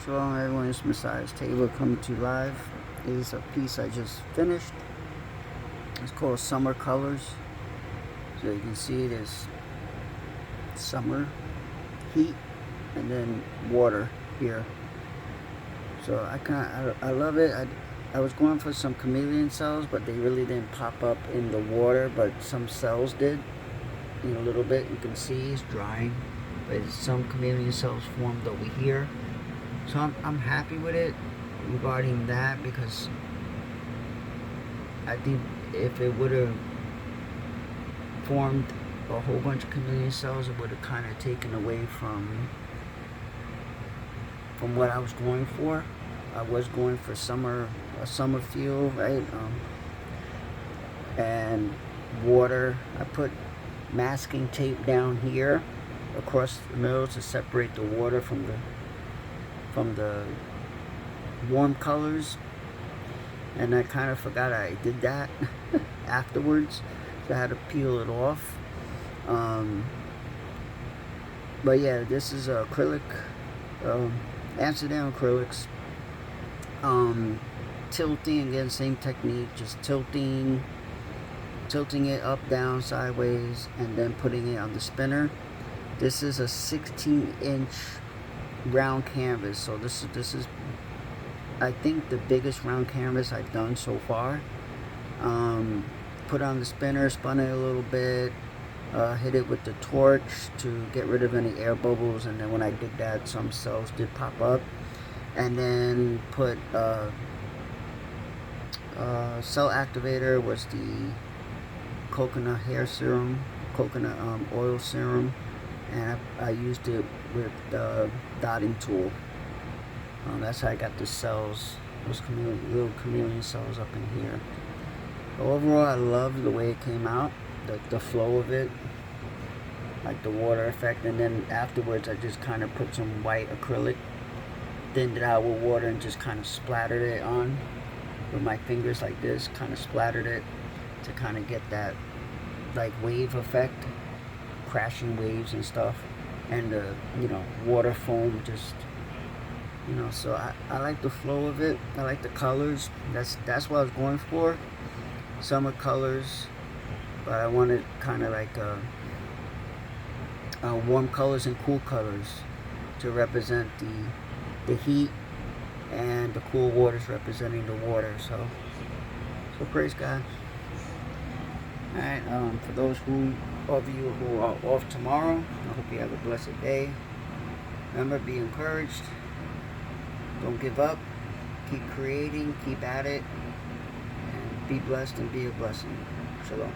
Shalom everyone, it's Messiah's Table coming to you live. It is a piece I just finished. It's called Summer Colors. So you can see there's summer heat and then water here. So I love it. I was going for some chameleon cells, but they really didn't pop up in the water, but some cells did. In a little bit, you can see it's drying, but some chameleon cells formed over here. So I'm happy with it regarding that, because I think if it would have formed a whole bunch of chameleon cells, it would have kind of taken away from what I was going for. I was going for a summer feel, right? And water. I put masking tape down here across the middle to separate the water from the warm colors, and I kind of forgot I did that afterwards, so I had to peel it off. But yeah, this is acrylic, Amsterdam acrylics. Tilting, again, same technique, just tilting it up, down, sideways, and then putting it on the spinner. This is a 16-inch round canvas, so this is I think the biggest round canvas I've done so far. Put on the spinner, spun it a little bit, hit it with the torch to get rid of any air bubbles, and then when I did that, some cells did pop up. And then put cell activator was the coconut hair serum, coconut oil serum, and I used it with the dotting tool. That's how I got the cells, those little chameleon cells up in here. But overall, I love the way it came out, the flow of it, like the water effect. And then afterwards, I just kind of put some white acrylic, thinned it out with water, and just kind of splattered it on with my fingers like this, kind of splattered it to kind of get that like wave effect, crashing waves and stuff, and the water foam, just so I like the flow of it. I like the colors. That's what I was going for, summer colors, but I wanted kind of like warm colors and cool colors to represent the heat, and the cool waters representing the water. So praise God. Alright, for those of you who are off tomorrow, I hope you have a blessed day. Remember, be encouraged. Don't give up. Keep creating. Keep at it. And be blessed and be a blessing. Shalom.